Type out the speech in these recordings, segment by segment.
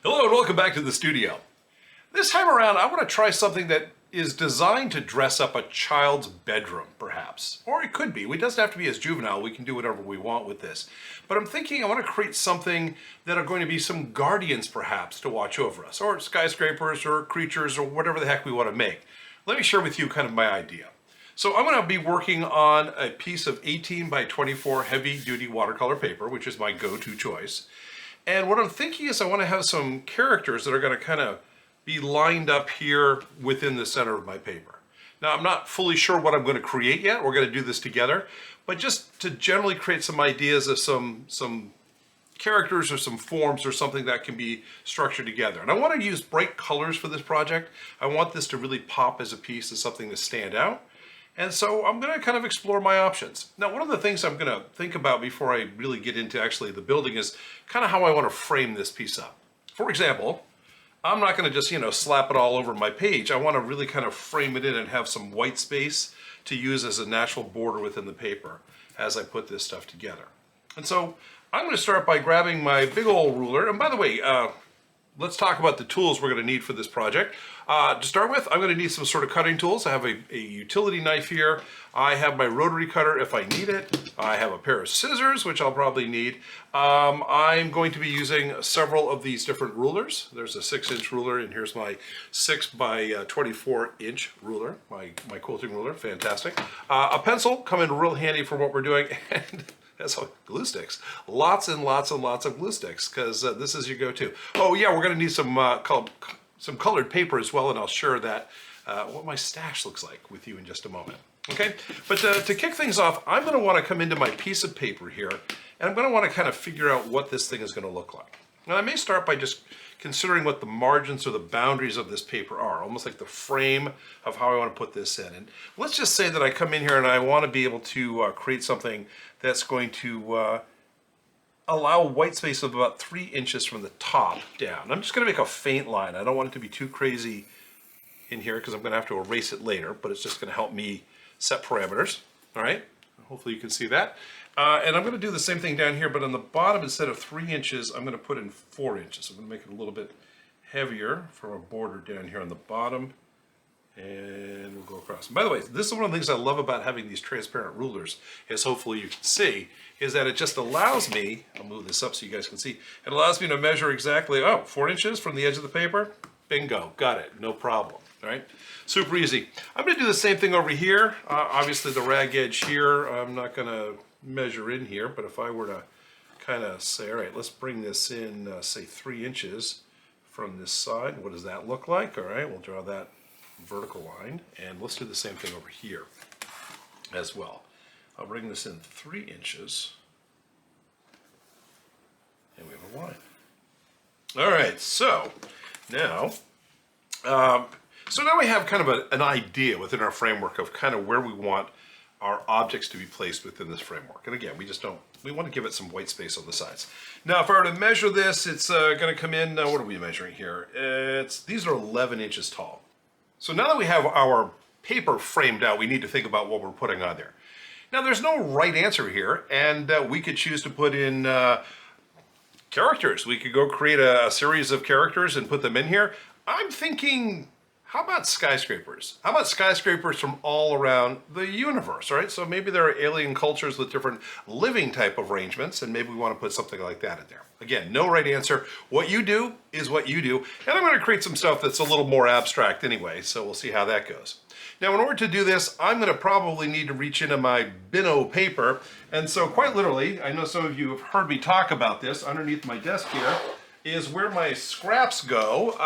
Hello and welcome back to the studio. This time around I want to try something that is designed to dress up a child's bedroom, perhaps. Or it could be. It doesn't have to be as juvenile. We can do whatever we want with this. But I'm thinking I want to create something that are going to be some guardians, perhaps, to watch over us. Or skyscrapers or creatures or whatever the heck we want to make. Let me share with you kind of my idea. So I'm going to be working on a piece of 18 by 24 heavy-duty watercolor paper, which is my go-to choice. And what I'm thinking is I want to have some characters that are going to kind of be lined up here within the center of my paper. Now, I'm not fully sure what I'm going to create yet. We're going to do this together. But just to generally create some ideas of some characters or some forms or something that can be structured together. And I want to use bright colors for this project. I want this to really pop as a piece, as something to stand out. And so I'm going to kind of explore my options. Now, one of the things I'm going to think about before I really get into actually the building is kind of how I want to frame this piece up. For example, I'm not going to just, slap it all over my page. I want to really kind of frame it in and have some white space to use as a natural border within the paper as I put this stuff together. And so I'm going to start by grabbing my big old ruler. And by the way, let's talk about the tools we're going to need for this project. To start with, I'm going to need some sort of cutting tools. I have a utility knife here. I have my rotary cutter if I need it. I have a pair of scissors, which I'll probably need. I'm going to be using several of these different rulers. There's a 6-inch ruler, and here's my 6 by 24-inch ruler, my quilting ruler. Fantastic. A pencil come in real handy for what we're doing, and that's glue sticks. Lots and lots and lots of glue sticks, because this is your go-to. Oh yeah, we're going to need some colored paper as well, and I'll share that what my stash looks like with you in just a moment. Okay, but to kick things off, I'm going to want to come into my piece of paper here, and I'm going to want to kind of figure out what this thing is going to look like. Now I may start by just considering what the margins or the boundaries of this paper are, almost like the frame of how I want to put this in. And let's just say that I come in here and I want to be able to create something that's going to allow white space of about 3 inches from the top down. I'm just going to make a faint line. I don't want it to be too crazy in here because I'm going to have to erase it later, but it's just going to help me set parameters. All right, hopefully you can see that. And I'm going to do the same thing down here, but on the bottom, instead of 3 inches, I'm going to put in 4 inches. I'm going to make it a little bit heavier from a border down here on the bottom, and we'll go across. And by the way, this is one of the things I love about having these transparent rulers, as hopefully you can see, is that it just allows me, I'll move this up so you guys can see, it allows me to measure exactly, 4 inches from the edge of the paper. Bingo, got it, no problem, all right? Super easy. I'm gonna do the same thing over here. Obviously the rag edge here, I'm not gonna measure in here, but if I were to kind of say, all right, let's bring this in, say 3 inches from this side. What does that look like? All right, we'll draw that vertical line, and let's do the same thing over here as well. I'll bring this in 3 inches, and we have a line. All right, so now we have kind of an idea within our framework of kind of where we want our objects to be placed within this framework. And again, we want to give it some white space on the sides. Now, if I were to measure this, it's going to come in, what are we measuring here? These are 11 inches tall. So now that we have our paper framed out, we need to think about what we're putting on there. Now, there's no right answer here, and we could choose to put in characters. We could go create a series of characters and put them in here. I'm thinking, how about skyscrapers? How about skyscrapers from all around the universe, right? So maybe there are alien cultures with different living type of arrangements, and maybe we want to put something like that in there. Again, no right answer. What you do is what you do. And I'm going to create some stuff that's a little more abstract anyway, so we'll see how that goes. Now, in order to do this, I'm going to probably need to reach into my binno paper. And so quite literally, I know some of you have heard me talk about this, underneath my desk here is where my scraps go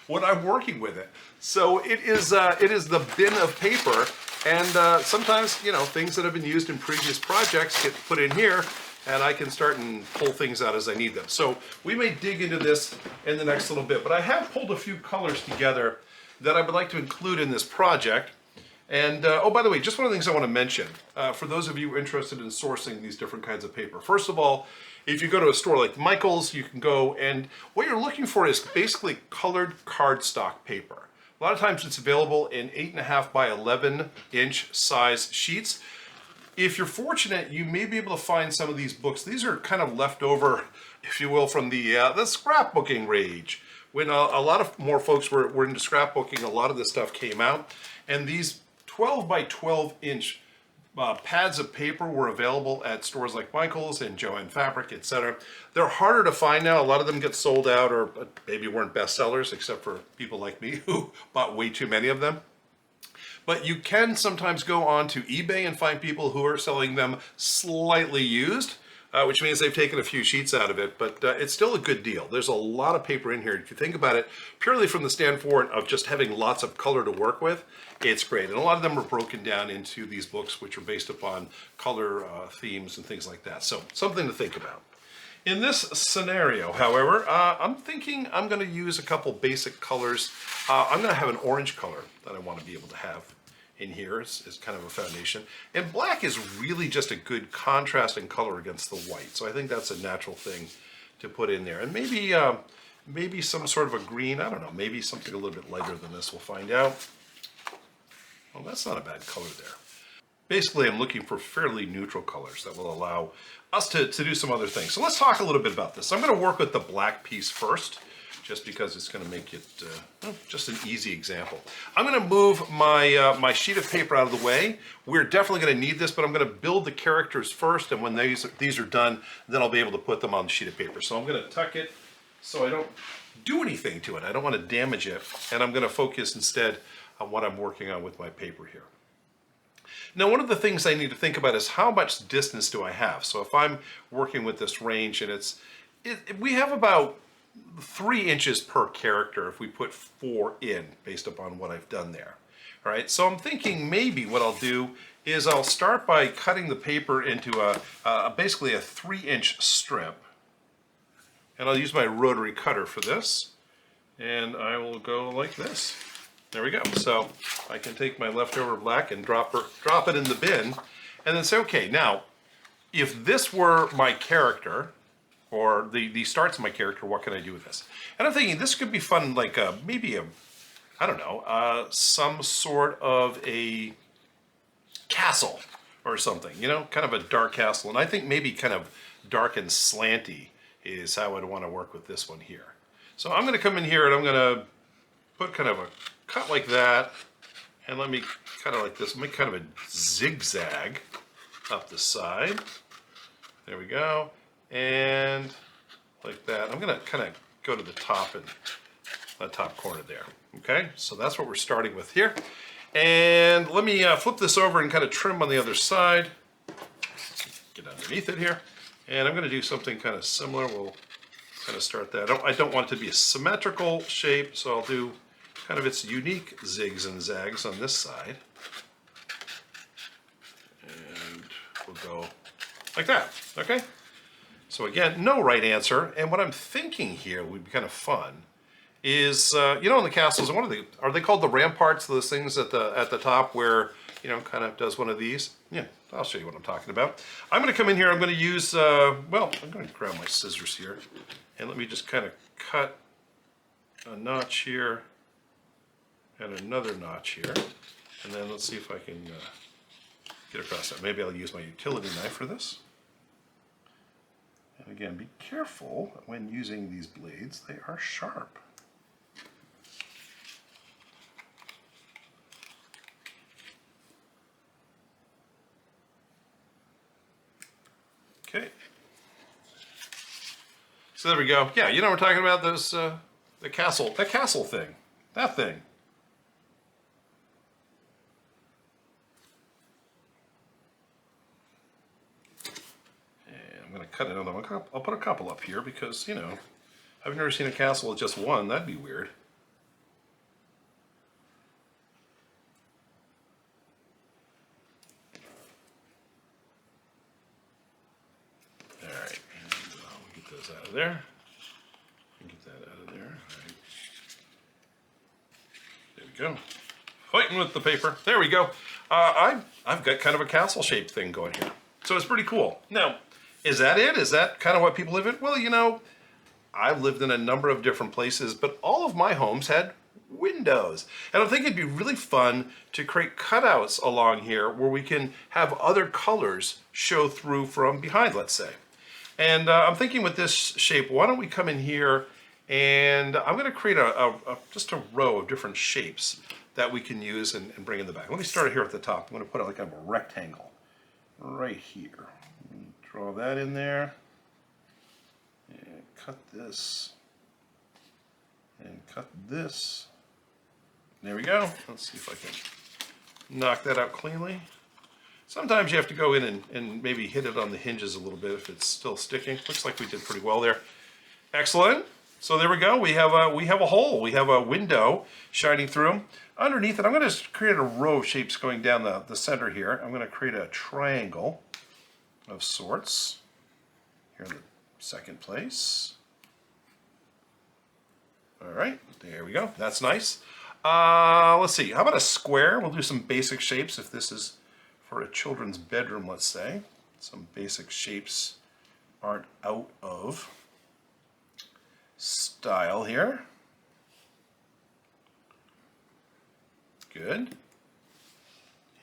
when I'm working with it. So it is the bin of paper, and sometimes, things that have been used in previous projects get put in here, and I can start and pull things out as I need them. So we may dig into this in the next little bit, but I have pulled a few colors together that I would like to include in this project. And oh, by the way, just one of the things I want to mention for those of you interested in sourcing these different kinds of paper. First of all, if you go to a store like Michael's, you can go, and what you're looking for is basically colored cardstock paper. A lot of times it's available in 8.5 by 11 inch size sheets. If you're fortunate, you may be able to find some of these books. These are kind of leftover if you will, from the scrapbooking rage. When a lot of more folks were into scrapbooking, a lot of this stuff came out, and these 12 by 12 inch pads of paper were available at stores like Michael's and Joann Fabric, etc. They're harder to find now. A lot of them get sold out or maybe weren't bestsellers, except for people like me who bought way too many of them. But you can sometimes go on to eBay and find people who are selling them slightly used, which means they've taken a few sheets out of it, but it's still a good deal. There's a lot of paper in here. If you think about it, purely from the standpoint of just having lots of color to work with, it's great. And a lot of them are broken down into these books, which are based upon color themes and things like that. So something to think about. In this scenario, however, I'm thinking I'm going to use a couple basic colors. I'm going to have an orange color that I want to be able to have in here is kind of a foundation. And black is really just a good contrasting color against the white. So I think that's a natural thing to put in there. And maybe some sort of a green, I don't know, maybe something a little bit lighter than this, we'll find out. Well, that's not a bad color there. Basically, I'm looking for fairly neutral colors that will allow us to do some other things. So let's talk a little bit about this. I'm going to work with the black piece first, just because it's going to make it just an easy example. I'm going to move my my sheet of paper out of the way. We're definitely going to need this, but I'm going to build the characters first, and when these are done, then I'll be able to put them on the sheet of paper. So I'm going to tuck it so I don't do anything to it. I don't want to damage it, and I'm going to focus instead on what I'm working on with my paper here. Now, one of the things I need to think about is how much distance do I have? So if I'm working with this range, and we have about 3 inches per character if we put 4 in, based upon what I've done there. All right, so I'm thinking maybe what I'll do is I'll start by cutting the paper into basically a 3-inch strip. And I'll use my rotary cutter for this. And I will go like this. There we go. So I can take my leftover black and drop it in the bin, and then say, okay, now, if this were my character, or the starts of my character, what can I do with this? And I'm thinking this could be fun, like maybe I don't know, some sort of a castle or something, you know, kind of a dark castle. And I think maybe kind of dark and slanty is how I'd want to work with this one here. So I'm going to come in here and I'm going to put kind of a cut like that, and let me kind of like this, make kind of a zigzag up the side. There we go. And like that. I'm going to kind of go to the top and the top corner there. Okay, so that's what we're starting with here. And let me flip this over and kind of trim on the other side. Get underneath it here. And I'm going to do something kind of similar. We'll kind of start that. I don't want it to be a symmetrical shape, so I'll do kind of its unique zigs and zags on this side. And we'll go like that, okay? So again, no right answer. And what I'm thinking here would be kind of fun is, you know, in the castles, are they called the ramparts, those things at the top where, you know, kind of does one of these? Yeah, I'll show you what I'm talking about. I'm going to come in here, I'm going to use, well, I'm going to grab my scissors here, and let me just kind of cut a notch here, and another notch here, and then let's see if I can get across that. Maybe I'll use my utility knife for this. And again, be careful when using these blades, they are sharp. Okay. So there we go. Yeah, you know what we're talking about, those, the castle thing, that thing. Cut another one. I'll put a couple up here because, you know, I've never seen a castle with just one. That'd be weird. All right, and we'll get those out of there. Get that out of there. All right. There we go. Fighting with the paper. There we go. I've got kind of a castle-shaped thing going here, so it's pretty cool. Now, is that it? Is that kind of what people live in? Well, you know, I've lived in a number of different places, but all of my homes had windows. And I'm thinking it'd be really fun to create cutouts along here where we can have other colors show through from behind, let's say. And I'm thinking with this shape, why don't we come in here and I'm going to create just a row of different shapes that we can use and bring in the back. Let me start here at the top. I'm going to put like a rectangle right here. Draw that in there and cut this and cut this. There we go. Let's see if I can knock that out cleanly. Sometimes you have to go in and maybe hit it on the hinges a little bit if it's still sticking. Looks like we did pretty well there. Excellent. So there we go. We have a hole. We have a window shining through. Underneath it, I'm going to create a row of shapes going down the center here. I'm going to create a triangle of sorts here in the second place. All right, there we go. That's nice. Let's see. How about a square? We'll do some basic shapes if this is for a children's bedroom, let's say. Some basic shapes aren't out of style here. Good.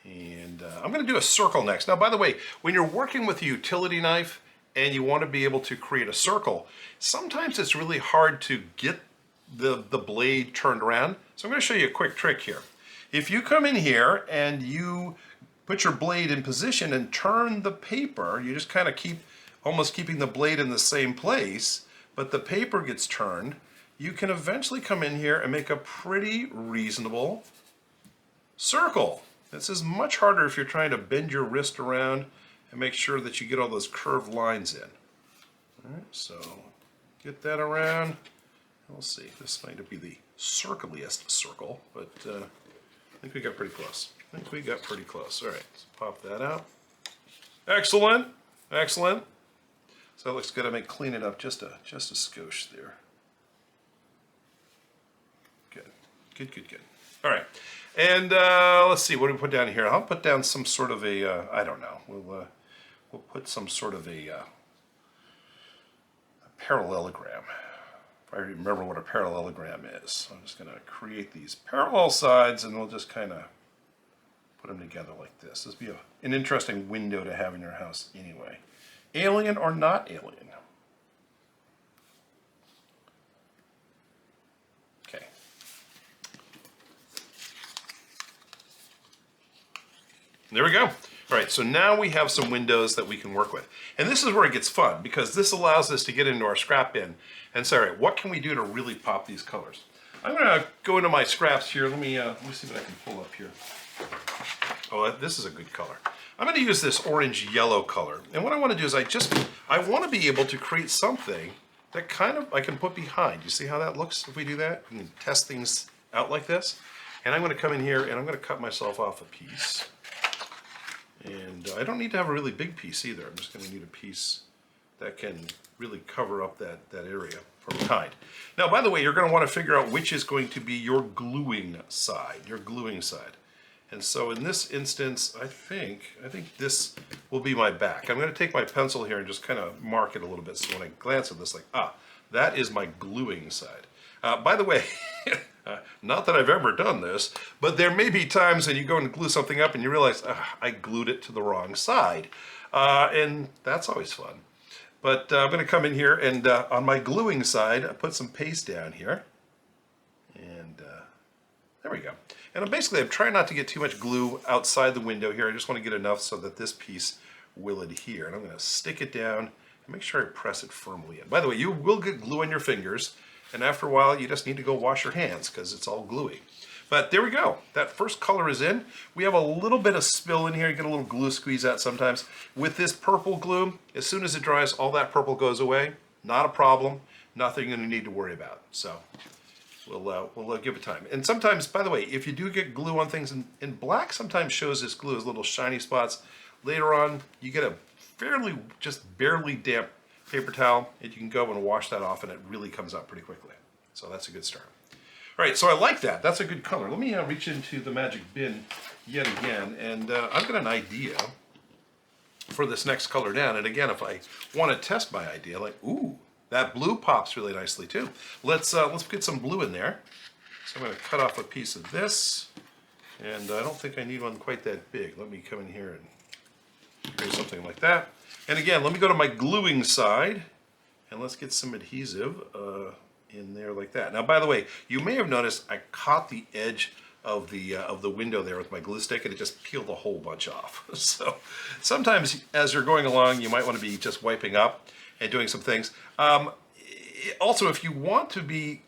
And I'm going to do a circle next. Now, by the way, when you're working with a utility knife and you want to be able to create a circle, sometimes it's really hard to get the blade turned around. So I'm going to show you a quick trick here. If you come in here and you put your blade in position and turn the paper, you just kind of almost keeping the blade in the same place, but the paper gets turned, you can eventually come in here and make a pretty reasonable circle. This is much harder if you're trying to bend your wrist around and make sure that you get all those curved lines in. All right, so get that around. We'll see. This might be the circliest circle, but I think we got pretty close. All right, let's pop that out. Excellent, excellent. So it looks good. I may clean it up just a skosh there. Good. All right, and let's see. What do we put down here? I'll put down some sort of a I don't know. We'll put some sort of a parallelogram. If I remember what a parallelogram is, so I'm just going to create these parallel sides, and we'll just kind of put them together like this. This would be an interesting window to have in your house anyway. Alien or not alien? Okay. There we go. All right, so now we have some windows that we can work with. And this is where it gets fun, because this allows us to get into our scrap bin and say, all right, what can we do to really pop these colors? I'm going to go into my scraps here. Let me see what I can pull up here. Oh, this is a good color. I'm going to use this orange-yellow color. And what I want to do is I want to be able to create something that kind of I can put behind. You see how that looks if we do that? You can test things out like this. And I'm going to come in here and I'm going to cut myself off a piece. And I don't need to have a really big piece either. I'm just going to need a piece that can really cover up that area from behind. Now, by the way, you're going to want to figure out which is going to be your gluing side. And so in this instance, I think this will be my back. I'm going to take my pencil here and just kind of mark it a little bit so when I glance at this, like, that is my gluing side. By the way, not that I've ever done this, but there may be times that you go and glue something up and you realize, I glued it to the wrong side. And that's always fun. But I'm going to come in here and on my gluing side, I put some paste down here. And there we go. And I'm trying not to get too much glue outside the window here. I just want to get enough so that this piece will adhere. And I'm going to stick it down and make sure I press it firmly in. By the way, you will get glue on your fingers. And after a while, you just need to go wash your hands because it's all gluey. But there we go. That first color is in. We have a little bit of spill in here. You get a little glue squeeze out sometimes. With this purple glue, as soon as it dries, all that purple goes away. Not a problem. Nothing you need to worry about. So we'll give it time. And sometimes, by the way, if you do get glue on things, in black sometimes shows this glue as little shiny spots. Later on, you get a fairly, just barely damp paper towel, and you can go and wash that off, and it really comes out pretty quickly. So that's a good start. All right, so I like that. That's a good color. Let me reach into the magic bin yet again, and I've got an idea for this next color down. And again, if I want to test my idea, like, ooh, that blue pops really nicely too. Let's get some blue in there. So I'm going to cut off a piece of this, and I don't think I need one quite that big. Let me come in here and create something like that. And again, let me go to my gluing side, and let's get some adhesive in there like that. Now, by the way, you may have noticed I caught the edge of the window there with my glue stick, and it just peeled a whole bunch off. So sometimes as you're going along, you might want to be just wiping up and doing some things. Also, if you want to be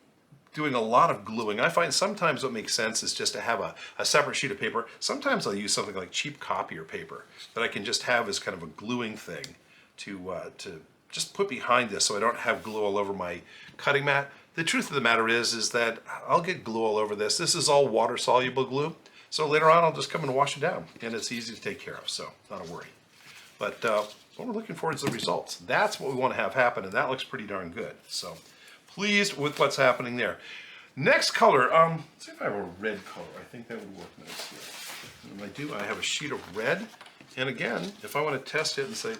doing a lot of gluing, I find sometimes what makes sense is just to have a separate sheet of paper. Sometimes I'll use something like cheap copier paper that I can just have as kind of a gluing thing to just put behind this so I don't have glue all over my cutting mat. The truth of the matter is that I'll get glue all over this. This is all water soluble glue, so later on I'll just come and wash it down, and it's easy to take care of, so not a worry. But what we're looking for is the results. That's what we want to have happen, and that looks pretty darn good. So pleased with what's happening there. Next color, let's see if I have a red color. I think that would work nice here. And I do, I have a sheet of red. And again, if I want to test it and say,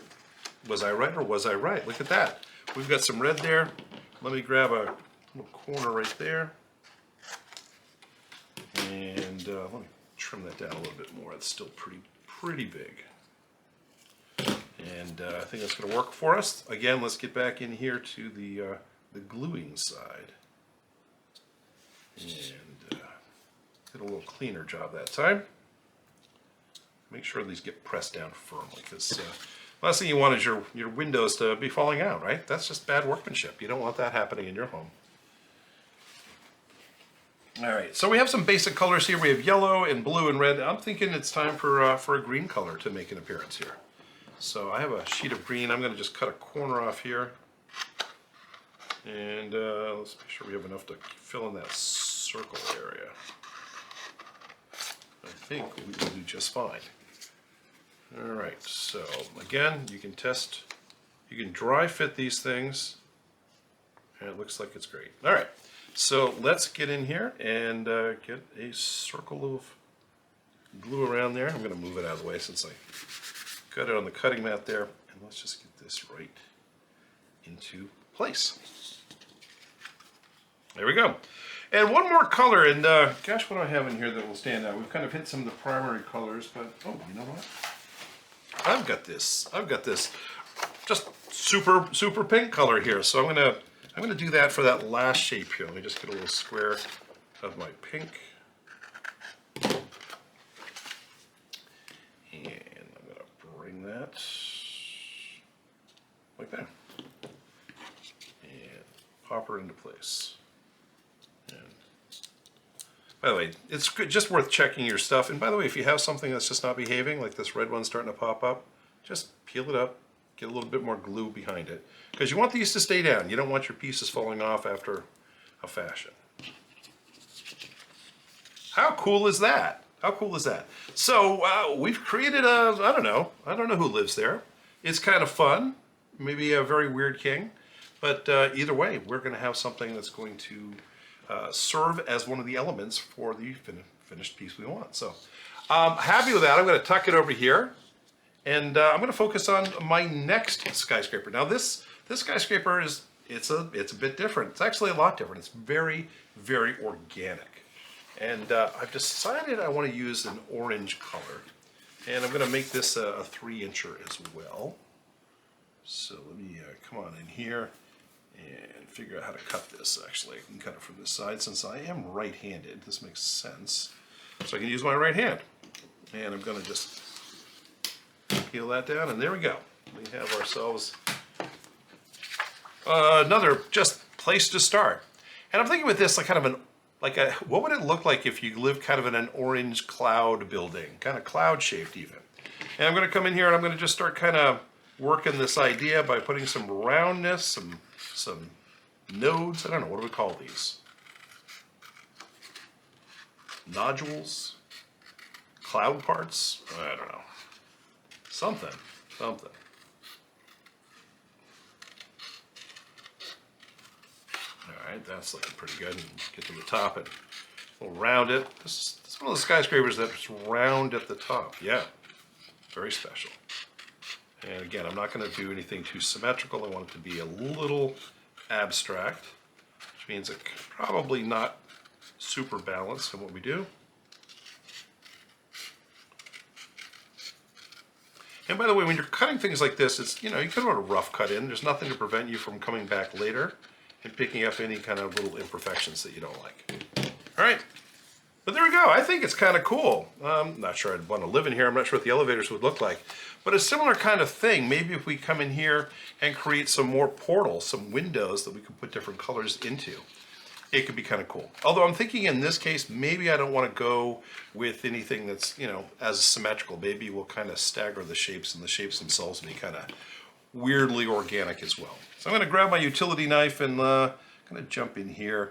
was I right or was I right? Look at that. We've got some red there. Let me grab a little corner right there. And let me trim that down a little bit more. It's still pretty big. And I think that's going to work for us. Again, let's get back in here to the gluing side. And did a little cleaner job that time. Make sure these get pressed down firmly, because last thing you want is your windows to be falling out, right? That's just bad workmanship. You don't want that happening in your home. All right, so we have some basic colors here. We have yellow and blue and red. I'm thinking it's time for a green color to make an appearance here. So I have a sheet of green. I'm going to just cut a corner off here. And let's make sure we have enough to fill in that circle area. I think we will do just fine. All right, so again, you can test, you can dry fit these things, and it looks like it's great. All right, so let's get in here and get a circle of glue around there. I'm going to move it out of the way since I got it on the cutting mat there, and let's just get this right into place. There we go. And one more color, and gosh, what do I have in here that will stand out? We've kind of hit some of the primary colors, but oh, you know what? I've got this just super pink color here. So I'm gonna do that for that last shape here. Let me just get a little square of my pink. And I'm gonna bring that like that. And pop her into place. By the way, it's just worth checking your stuff. And by the way, if you have something that's just not behaving, like this red one starting to pop up, just peel it up, get a little bit more glue behind it. Because you want these to stay down. You don't want your pieces falling off after a fashion. How cool is that? How cool is that? So we've created a, I don't know who lives there. It's kind of fun, maybe a very weird king. But either way, we're going to have something that's going to serve as one of the elements for the finished piece we want. So happy with that. I'm going to tuck it over here, and I'm going to focus on my next skyscraper. Now this skyscraper it's a bit different. It's actually a lot different. It's very organic, and I've decided I want to use an orange color, and I'm going to make this a 3-incher as well. So let me come on in here and figure out how to cut this. Actually, I can cut it from this side since I am right-handed. This makes sense. So I can use my right hand. And I'm going to just peel that down, and there we go. We have ourselves another just place to start. And I'm thinking with this like kind of what would it look like if you lived kind of in an orange cloud building, kind of cloud-shaped even. And I'm going to come in here and I'm going to just start kind of working this idea by putting some roundness, some nodes. I don't know, what do we call these? Nodules? Cloud parts? I don't know. Something. All right, that's looking pretty good. Get to the top and we'll round it. This is one of the skyscrapers that's round at the top. Yeah, very special. And again, I'm not going to do anything too symmetrical. I want it to be a little abstract, which means it's probably not super balanced in what we do. And by the way, when you're cutting things like this, it's, you can put a rough cut in. There's nothing to prevent you from coming back later and picking up any kind of little imperfections that you don't like. All right. But there we go. I think it's kind of cool. I'm not sure I'd want to live in here. I'm not sure what the elevators would look like. But a similar kind of thing. Maybe if we come in here and create some more portals, some windows that we can put different colors into, it could be kind of cool. Although I'm thinking in this case, maybe I don't want to go with anything that's, as symmetrical. Maybe we'll kind of stagger the shapes, and the shapes themselves will be kind of weirdly organic as well. So I'm going to grab my utility knife and kind of jump in here.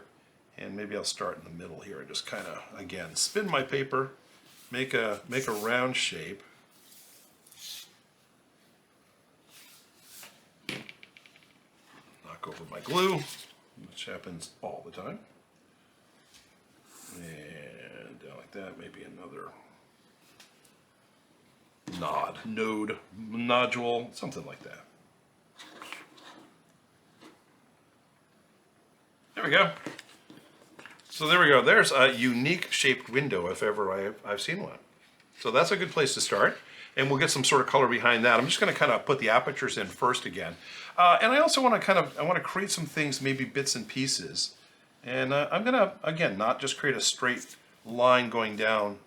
And maybe I'll start in the middle here and just kind of, again, spin my paper, make a round shape. Knock over my glue, which happens all the time. And down like that, maybe another nodule, something like that. There we go. So there we go. There's a unique shaped window if ever I've seen one. So that's a good place to start. And we'll get some sort of color behind that. I'm just going to kind of put the apertures in first again. And I also want to create some things, maybe bits and pieces. And I'm going to, again, not just create a straight line going down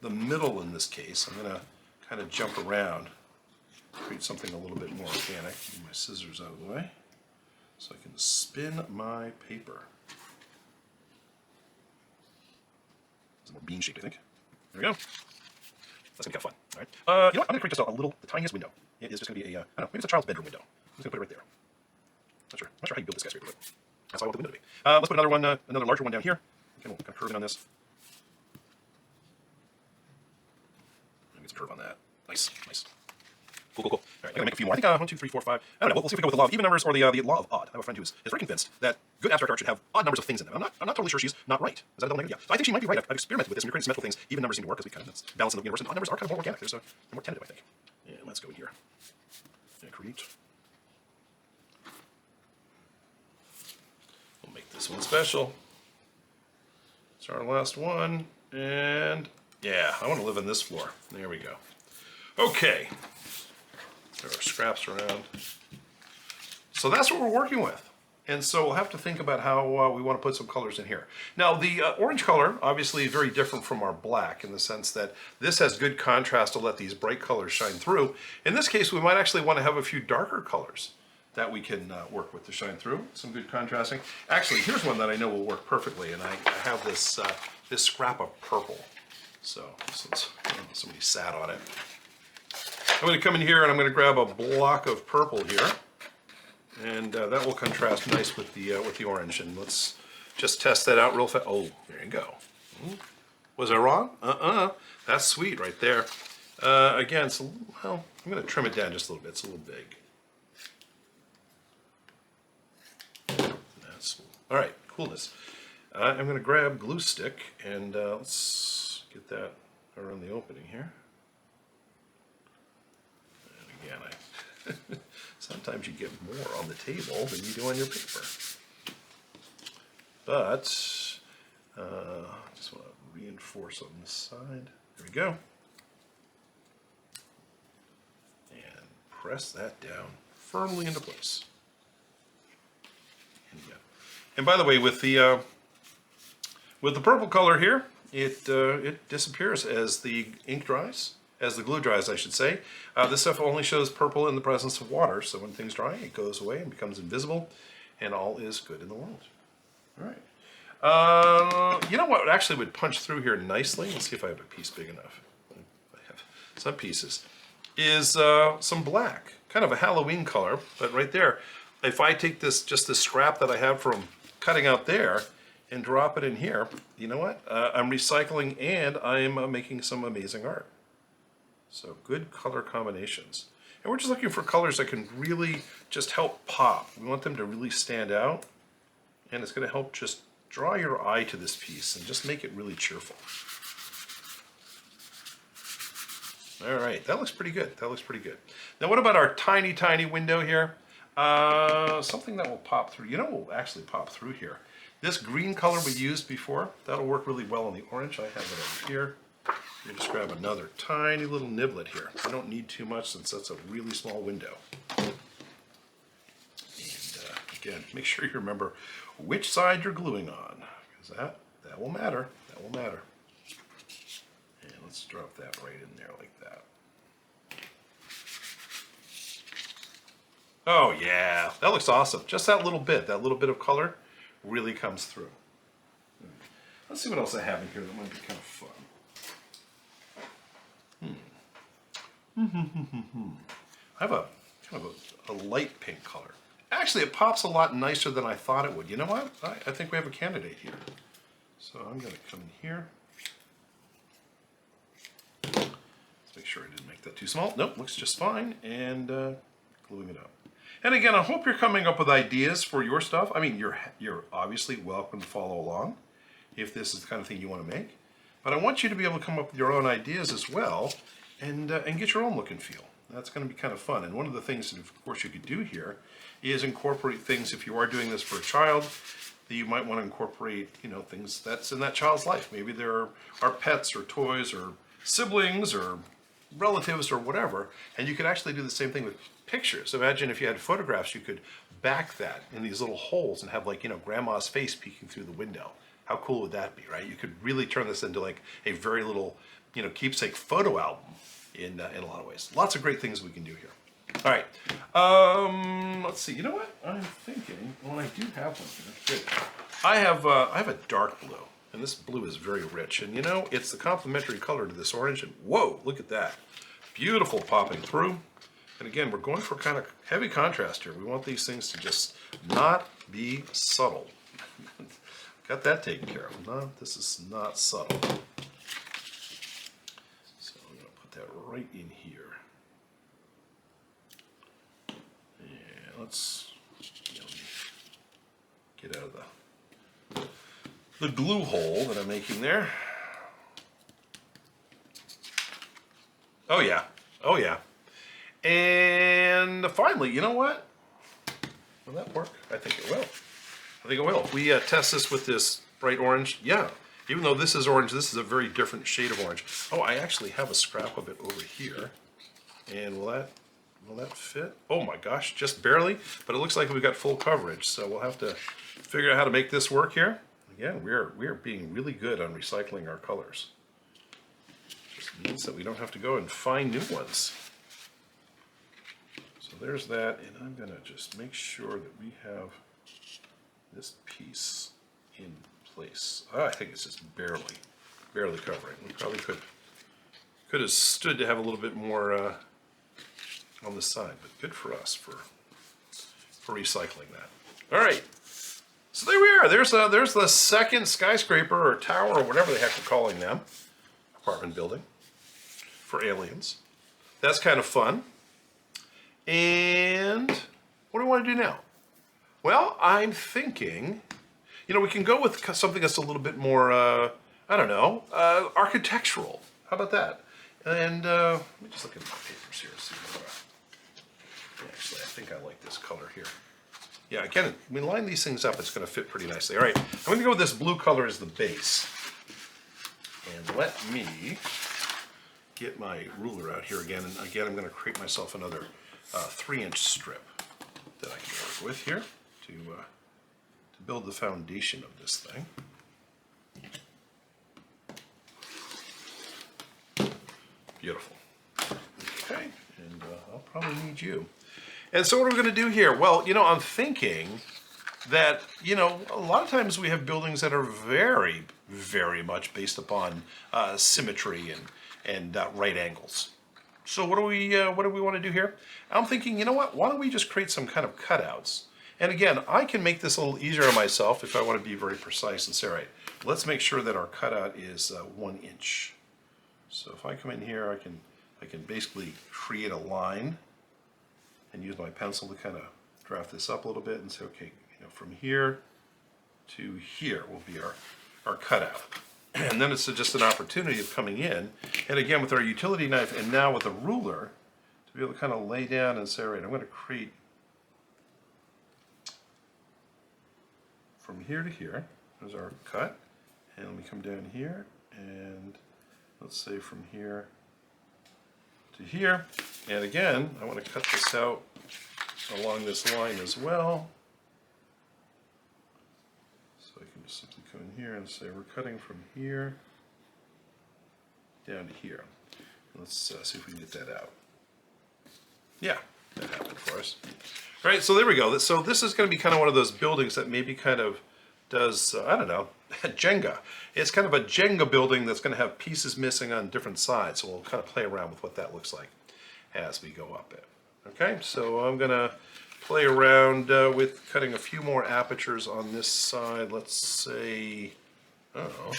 the middle in this case. I'm going to kind of jump around, create something a little bit more organic. Get my scissors out of the way so I can spin my paper. More bean shaped, I think. There we go. That's gonna be kind of fun. All right. You know what? I'm gonna create just the tiniest window. It is just gonna be a, I don't know, maybe it's a child's bedroom window. I'm just gonna put it right there. Not sure how you build this skyscraper, but that's how I want the window to be. Let's put another one, another larger one down here. We'll kind of curve in on this. Get some curve on that. Nice, nice. Cool, cool, cool. All right, I'm gonna make a few more. I think 1, 2, 3, 4, 5. I don't know. We'll see if we go with the law of even numbers or the law of odd. I have a friend who's very convinced that good abstract art should have odd numbers of things in them. I'm not totally sure she's not right. Is that a double negative? Yeah. So I think she might be right. I've experimented with this. When you're creating symmetrical things, even numbers seem to work because we kind of balance in the universe. And odd numbers are kind of more organic. They're more tentative, I think. And let's go in here and create. We'll make this one special. It's our last one. And yeah, I want to live on this floor. There we go. Okay. There are scraps around. So that's what we're working with. And so we'll have to think about how we want to put some colors in here. Now the orange color, obviously very different from our black in the sense that this has good contrast to let these bright colors shine through. In this case, we might actually want to have a few darker colors that we can work with to shine through. Some good contrasting. Actually, here's one that I know will work perfectly, and I have this, this scrap of purple. So since somebody sat on it. I'm going to come in here and I'm going to grab a block of purple here, and that will contrast nice with the orange. And let's just test that out real fast. Oh, there you go. Was I wrong? That's sweet right there. Again, well, I'm going to trim it down just a little bit. It's a little big. That's all right. Coolness. I'm going to grab glue stick and let's get that around the opening here. Again, sometimes you get more on the table than you do on your paper. But I just want to reinforce on this side. There we go. And press that down firmly into place. And by the way, with the purple color here, it disappears as the ink dries. As the glue dries, I should say. This stuff only shows purple in the presence of water, so when things dry, it goes away and becomes invisible, and all is good in the world. All right. You know what actually would punch through here nicely? Let's see if I have a piece big enough. I have some pieces. Is some black, kind of a Halloween color, but right there. If I take this scrap that I have from cutting out there and drop it in here, you know what? I'm recycling and I'm making some amazing art. So good color combinations. And we're just looking for colors that can really just help pop. We want them to really stand out. And it's going to help just draw your eye to this piece and just make it really cheerful. All right, that looks pretty good. That looks pretty good. Now what about our tiny, tiny window here? Something that will pop through. You know what will actually pop through here? This green color we used before, that'll work really well on the orange. I have it over here. You just grab another tiny little niblet here. I don't need too much since that's a really small window. And again, make sure you remember which side you're gluing on, because that will matter. That will matter. And let's drop that right in there like that. Oh yeah, that looks awesome. Just that little bit of color really comes through. Let's see what else I have in here that might be kind of fun. I have a kind of a light pink color. Actually, it pops a lot nicer than I thought it would. You know what? I think we have a candidate here. So I'm going to come in here. Let's make sure I didn't make that too small. Nope, looks just fine. And gluing it up. And again, I hope you're coming up with ideas for your stuff. I mean, you're obviously welcome to follow along if this is the kind of thing you want to make. But I want you to be able to come up with your own ideas as well and get your own look and feel. That's going to be kind of fun. And one of the things that, of course, you could do here is incorporate things, if you are doing this for a child, that you might want to incorporate, you know, things that's in that child's life. Maybe there are pets or toys or siblings or relatives or whatever, and you could actually do the same thing with pictures. Imagine if you had photographs, you could back that in these little holes and have, like, you know, grandma's face peeking through the window. How cool would that be, right? You could really turn this into like a very little, you know, keepsake photo album in a lot of ways. Lots of great things we can do here. All right, let's see. You know what? I'm thinking, well, I do have one here. Good. I have a dark blue, and this blue is very rich. And you know, it's the complementary color to this orange. And whoa, look at that! Beautiful popping through. And again, we're going for kind of heavy contrast here. We want these things to just not be subtle. Got that taken care of. No, this is not subtle. So I'm going to put that right in here. And let's get out of the glue hole that I'm making there. Oh yeah, oh yeah. And finally, you know what? Will that work? I think it will. I think it will. If we test this with this bright orange, yeah. Even though this is orange, this is a very different shade of orange. Oh, I actually have a scrap of it over here. And will that fit? Oh my gosh, just barely. But it looks like we've got full coverage. So we'll have to figure out how to make this work here. Again, we are being really good on recycling our colors. Just means that we don't have to go and find new ones. So there's that, and I'm gonna just make sure that we have this piece in place. I think it's just barely covering. We probably could have stood to have a little bit more on the side, but good for us for recycling that. All right, so there we are. There's the second skyscraper or tower or whatever the heck we're calling them, apartment building for aliens. That's kind of fun. And what do we want to do now? Well, I'm thinking, you know, we can go with something that's a little bit more, I don't know, architectural. How about that? And let me just look at my papers here and see what, actually, I think I like this color here. Yeah, again, when we line these things up, it's going to fit pretty nicely. All right, I'm going to go with this blue color as the base. And let me get my ruler out here again. And again, I'm going to create myself another 3-inch strip that I can work with here to build the foundation of this thing. Beautiful. Okay, and I'll probably need you. And so what are we going to do here? Well, you know, I'm thinking that, you know, a lot of times we have buildings that are very, very much based upon symmetry and right angles. So what do we want to do here? I'm thinking, you know what? Why don't we just create some kind of cutouts? And again, I can make this a little easier on myself if I want to be very precise and say, all right, let's make sure that our cutout is 1 inch. So if I come in here, I can basically create a line and use my pencil to kind of draft this up a little bit and say, okay, you know, from here to here will be our cutout. And then it's just an opportunity of coming in, and again with our utility knife and now with a ruler, to be able to kind of lay down and say, all right, I'm going to create from here to here. There's our cut, and let me come down here, and let's say from here to here. And again, I want to cut this out along this line as well. So I can just simply come in here and say we're cutting from here down to here. Let's see if we can get that out. Yeah, that happened for us. All right, so there we go. So this is going to be kind of one of those buildings that maybe kind of does, I don't know, Jenga. It's kind of a Jenga building that's going to have pieces missing on different sides. So we'll kind of play around with what that looks like as we go up it. Okay, so I'm going to play around with cutting a few more apertures on this side. Let's say, I don't know.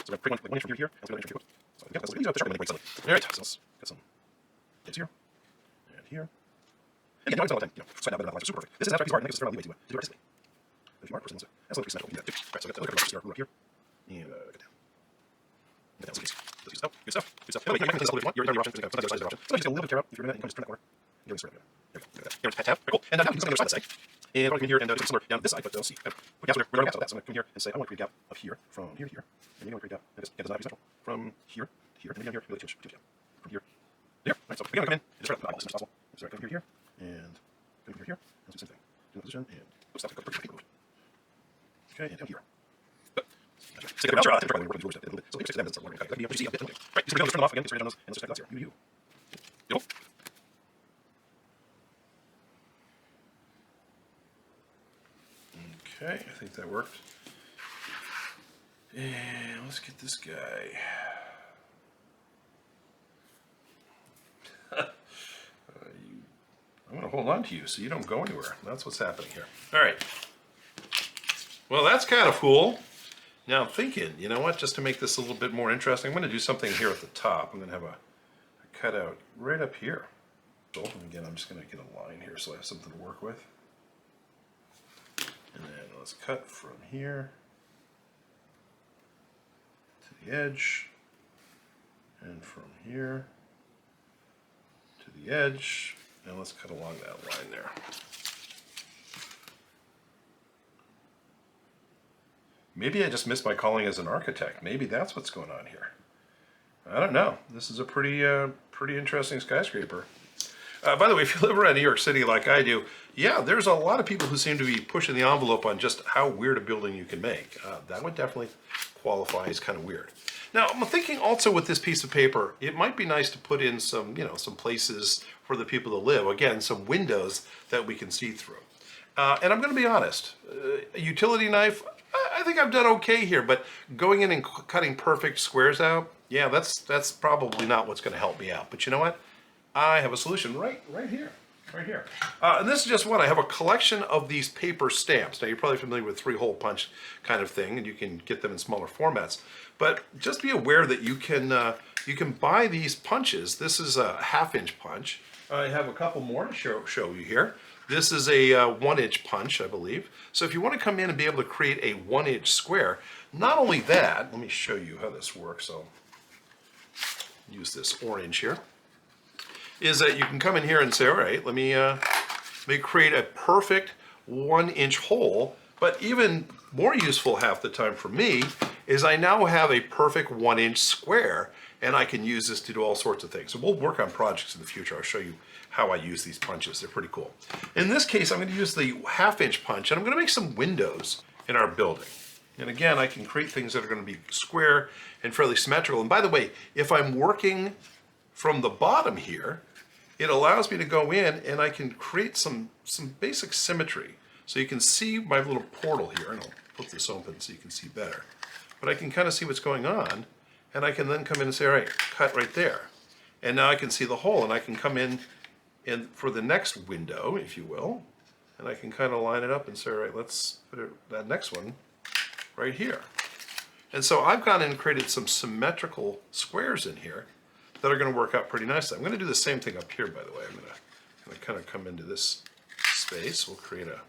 So I'm going to bring one inch from here, and I'm going to go inch from here. All right, so let's get some hits here, and here. And again, all the time, sweat out, but not super perfect. This is actually hard, and it's fairly way to do it artistically. If you are a person, that's a little symmetrical. Yeah, right, so I've got the look up here, and get down. Get down, so good stuff, good stuff, good stuff. Anyway, you can clean this up a little bit. You're your option, sometimes the other side is your option. Sometimes you just get a little bit of tear out if you're doing that, and you can just turn that corner. You're going to sort of there we go. There we go. Tab, very cool. And now you can come on the other side of the seg. And probably come in here and do something similar down this side, but don't see. Put gaps where there are no gaps, so that's. I'm going to come here and say I want to create a gap up here, from here to here. And you want to create a gap, and this does not have to be central. From here to here, and then down here, really change gap. From here to here. Right, so we're going to come in and just try to put the eyeball as much as possible. So come here to here, and come here to here, and do the same thing. Do the position, and oops, that's pretty moved. Okay, and down here. Stick it out, try to work towards that a little bit. So just that's what we're going to cut. You see a bit. Right, just turn them off again, just turn those, and let's just cut here. You. Yep. Okay, I think that worked. And let's get this guy. I'm going to hold on to you so you don't go anywhere. That's what's happening here. All right. Well, that's kind of cool. Now I'm thinking, you know what, just to make this a little bit more interesting, I'm going to do something here at the top. I'm going to have a cutout right up here. So again, I'm just going to get a line here so I have something to work with. And then let's cut from here to the edge, and from here to the edge, and let's cut along that line there. Maybe I just missed my calling as an architect. Maybe that's what's going on here. I don't know. This is a pretty interesting skyscraper. By the way, if you live around New York City like I do, yeah, there's a lot of people who seem to be pushing the envelope on just how weird a building you can make. That would definitely qualify as kind of weird. Now, I'm thinking also with this piece of paper, it might be nice to put in some, some places for the people to live. Again, some windows that we can see through. And I'm going to be honest, a utility knife, I think I've done okay here, but going in and cutting perfect squares out, yeah, that's probably not what's going to help me out. But you know what? I have a solution right here. And this is just one. I have a collection of these paper stamps. Now, you're probably familiar with 3-hole punch kind of thing, and you can get them in smaller formats. But just be aware that you can buy these punches. This is a 1/2-inch punch. I have a couple more to show you here. This is a 1-inch punch, I believe. So if you want to come in and be able to create a 1-inch square, not only that, let me show you how this works. I'll use this orange here. Is that you can come in here and say, all right, let me create a perfect 1-inch hole. But even more useful half the time for me is I now have a perfect 1-inch square, and I can use this to do all sorts of things. So we'll work on projects in the future. I'll show you how I use these punches. They're pretty cool. In this case, I'm going to use the 1/2-inch punch, and I'm going to make some windows in our building. And again, I can create things that are going to be square and fairly symmetrical. And by the way, if I'm working from the bottom here, it allows me to go in and I can create some basic symmetry. So you can see my little portal here, and I'll put this open so you can see better. But I can kind of see what's going on, and I can then come in and say, all right, cut right there. And now I can see the hole, and I can come in and for the next window, if you will, and I can kind of line it up and say, all right, let's put that next one right here. And so I've gone in and created some symmetrical squares in here that are going to work out pretty nicely. I'm going to do the same thing up here, by the way. I'm going to kind of come into this space. We'll create a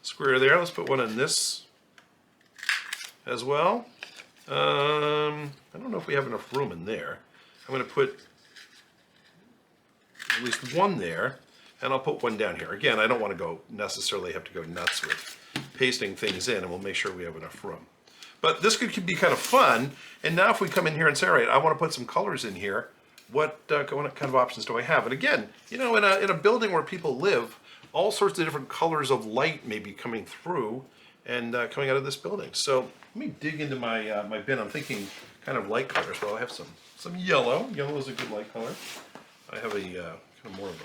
square there. Let's put one in this as well. I don't know if we have enough room in there. I'm going to put at least one there, and I'll put one down here. Again, I don't want to necessarily have to go nuts with pasting things in, and we'll make sure we have enough room. But this could be kind of fun. And now if we come in here and say, all right, I want to put some colors in here, what kind of options do I have? And again, you know, in a building where people live, all sorts of different colors of light may be coming through and coming out of this building. So let me dig into my my bin. I'm thinking kind of light colors. Well, I have some yellow. Yellow is a good light color. I have a kind of more of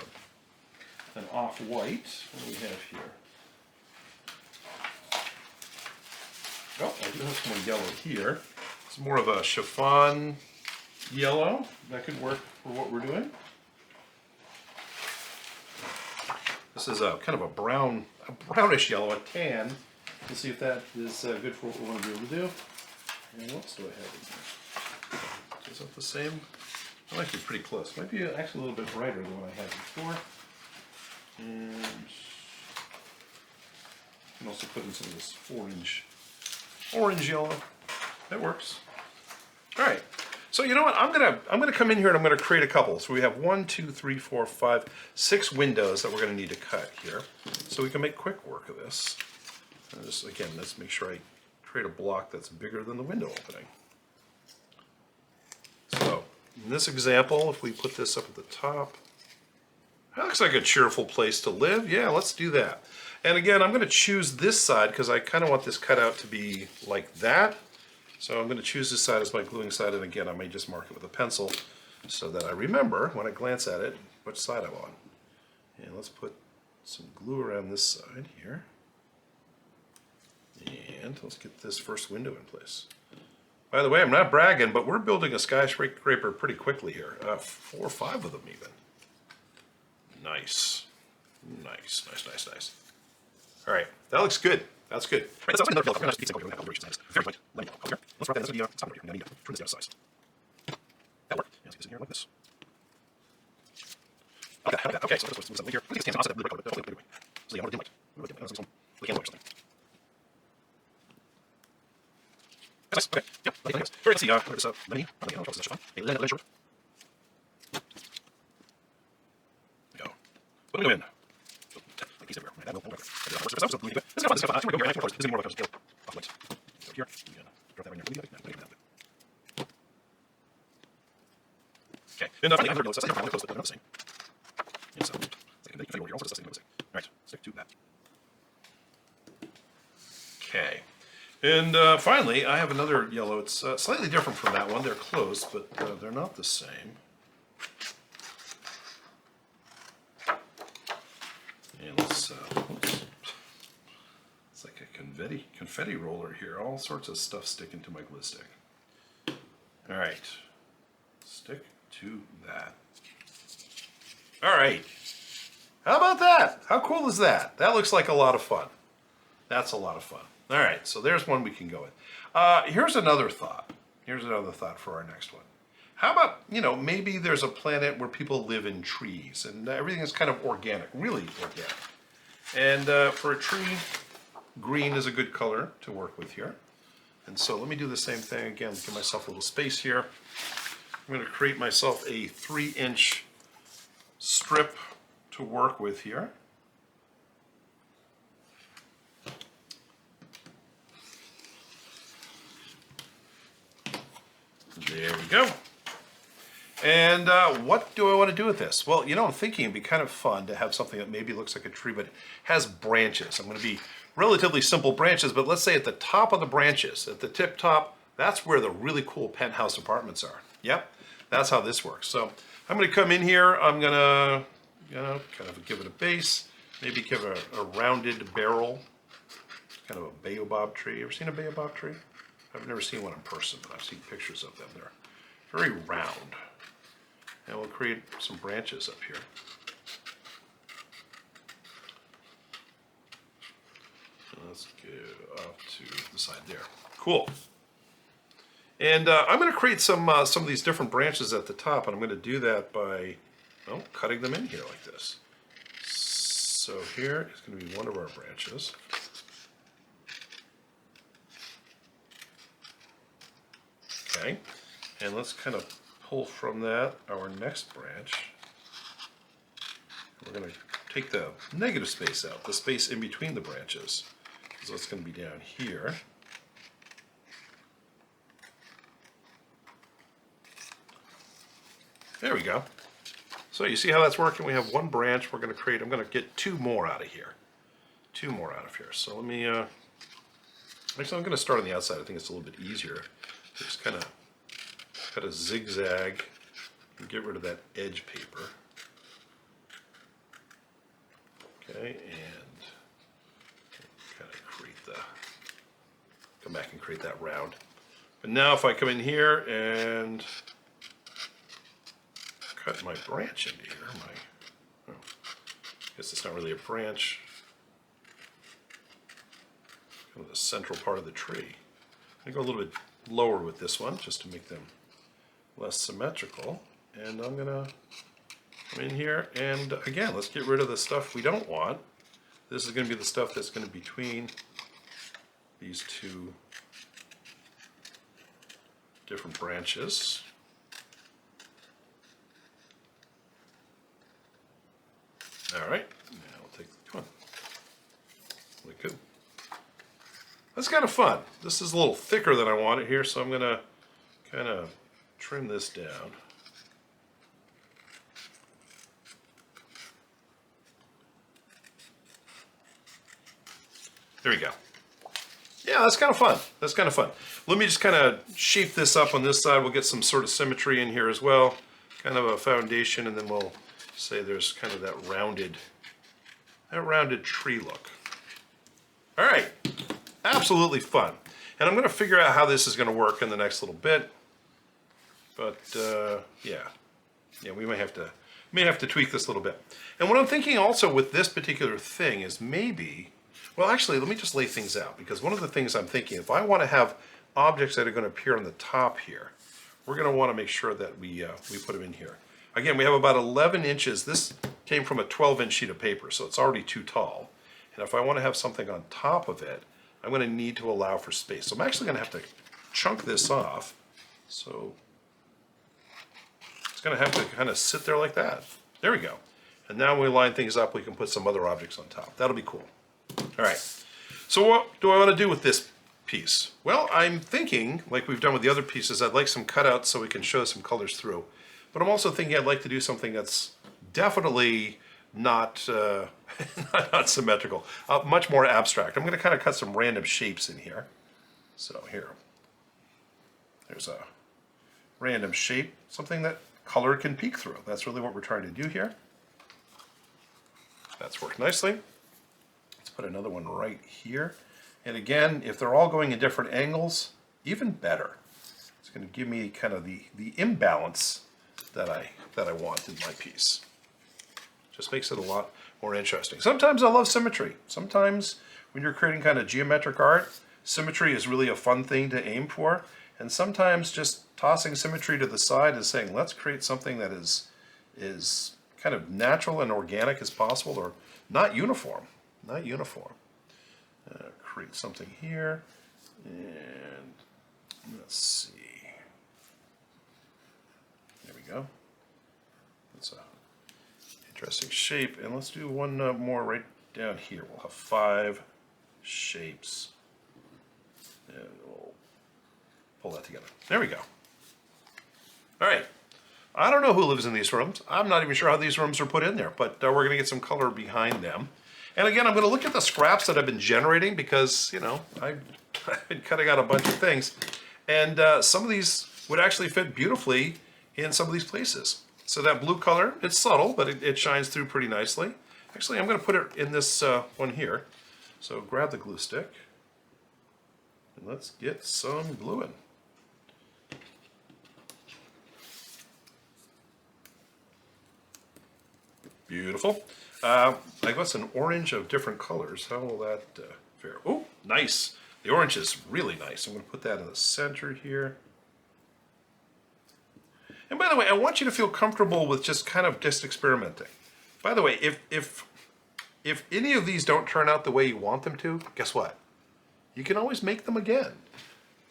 an off-white. What do we have here? Oh, I do have some more yellow here. It's more of a chiffon yellow. That could work for what we're doing. This is a kind of a brownish yellow, a tan. We'll see if that is good for what we want to be able to do. And what else do I have in here? Is that the same? That might be pretty close. Might be actually a little bit brighter than what I had before. And you can also put in some of this orange yellow. That works. All right. So you know what? I'm gonna come in here and I'm gonna create a couple. So we have 1, 2, 3, 4, 5, 6 windows that we're gonna need to cut here, so we can make quick work of this. And just again, let's make sure I create a block that's bigger than the window opening. So in this example, if we put this up at the top, that looks like a cheerful place to live. Yeah, let's do that. And again, I'm going to choose this side because I kind of want this cutout to be like that. So I'm going to choose this side as my gluing side, and again, I may just mark it with a pencil so that I remember when I glance at it which side I'm on. And let's put some glue around this side here. And let's get this first window in place. By the way, I'm not bragging, but we're building a skyscraper pretty quickly here. 4 or 5 of them even. Nice. Nice, nice, nice, nice. All right, that looks good. That's good. Right, that's another build. Let's wrap that. That's going to be top here. I'm going to need to turn this down to size. That'll work. Yeah, let's get this in here like this. Okay, so let's move something here. I think it's opposite of the color, but hopefully so yeah, I want to dim light. We can or something. That's nice. Okay. Yep. Very nice. Let's see. There's a Lenny. I don't know if it's fun. A Lenny short. There we go. Let me go in. Piece everywhere. Right, that will work. This is fun. This is fun. This is fun. Go here. This is more of a scale. Off light. Go here. Drop that right here. Okay. And finally, I'm going to close, but they're not the same. And so, you can roll all sorts of stuff. All right. Stick to that. Okay. And finally, I have another yellow. It's slightly different from that one. They're close, but they're not the same. And let's, it's like a confetti roller here. All sorts of stuff sticking to my glue stick. All right. Stick to that. All right. How about that? How cool is that? That looks like a lot of fun. That's a lot of fun. All right, so there's one we can go with. Here's another thought. Here's another thought for our next one. How about, you know, maybe there's a planet where people live in trees and everything is kind of organic, really organic. And for a tree, green is a good color to work with here. And so let me do the same thing again, give myself a little space here. I'm going to create myself a 3-inch strip to work with here. There we go. And what do I want to do with this? Well, you know, I'm thinking it'd be kind of fun to have something that maybe looks like a tree, but has branches. I'm going to be relatively simple branches, but let's say at the top of the branches, at the tip top, that's where the really cool penthouse apartments are. Yep, that's how this works. So I'm going to come in here. I'm going to, you know, kind of give it a base, maybe give it a rounded barrel, kind of a baobab tree. Ever seen a baobab tree? I've never seen one in person, but I've seen pictures of them. They're very round. And we'll create some branches up here. Let's go up to the side there. Cool. And I'm going to create some of these different branches at the top, and I'm going to do that by, well, cutting them in here like this. So here is going to be one of our branches. Okay, and let's kind of pull from that our next branch. We're going to take the negative space out, the space in between the branches. So it's going to be down here. There we go. So you see how that's working? We have one branch we're going to create. I'm going to get two more out of here. Two more out of here. So let me, actually I'm going to start on the outside. I think it's a little bit easier. Just kind of zigzag and get rid of that edge paper. Okay, and kind of create the, come back and create that round. But now if I come in here and cut my branch into here, I guess it's not really a branch, kind of the central part of the tree. I'm going to go a little bit lower with this one just to make them less symmetrical. And I'm going to come in here and again, let's get rid of the stuff we don't want. This is going to be the stuff that's going to be between these two different branches. All right, now we'll take the one. Really good. That's kind of fun. This is a little thicker than I want it here, so I'm going to kind of trim this down. There we go. Yeah, that's kind of fun. That's kind of fun. Let me just kind of shape this up on this side. We'll get some sort of symmetry in here as well. Kind of a foundation, and then we'll say there's kind of that rounded tree look. All right, absolutely fun. And I'm going to figure out how this is going to work in the next little bit. But yeah, we may have to tweak this a little bit. And what I'm thinking also with this particular thing is maybe, well, actually, let me just lay things out, because one of the things I'm thinking, if I want to have objects that are going to appear on the top here, we're going to want to make sure that we put them in here. Again, we have about 11 inches. This came from a 12-inch sheet of paper, so it's already too tall. And if I want to have something on top of it, I'm going to need to allow for space. So I'm actually going to have to chunk this off. So it's going to have to kind of sit there like that. There we go. And now when we line things up, we can put some other objects on top. That'll be cool. All right. So what do I want to do with this piece? Well, I'm thinking, like we've done with the other pieces, I'd like some cutouts so we can show some colors through. But I'm also thinking I'd like to do something that's definitely not not symmetrical, much more abstract. I'm going to kind of cut some random shapes in here. So here, there's a random shape, something that color can peek through. That's really what we're trying to do here. That's worked nicely. Let's put another one right here. And again, if they're all going in different angles, even better. It's going to give me kind of the imbalance that I want in my piece. Just makes it a lot more interesting. Sometimes I love symmetry. Sometimes when you're creating kind of geometric art, symmetry is really a fun thing to aim for. And sometimes just tossing symmetry to the side and saying, let's create something that is kind of natural and organic as possible, or not uniform. Not uniform. Create something here. And let's see. There we go. That's a interesting shape. And let's do one more right down here. We'll have 5 shapes. And we'll pull that together. There we go. All right. I don't know who lives in these rooms. I'm not even sure how these rooms are put in there, but we're going to get some color behind them. And again, I'm going to look at the scraps that I've been generating because, you know, I've been cutting out a bunch of things. And some of these would actually fit beautifully in some of these places. So that blue color, it's subtle, but it shines through pretty nicely. Actually, I'm going to put it in this one here. So grab the glue stick and let's get some gluing. Beautiful. I got an orange of different colors. How will that fare? Oh, nice. The orange is really nice. I'm going to put that in the center here. And by the way, I want you to feel comfortable with just kind of experimenting. By the way, if any of these don't turn out the way you want them to, guess what? You can always make them again.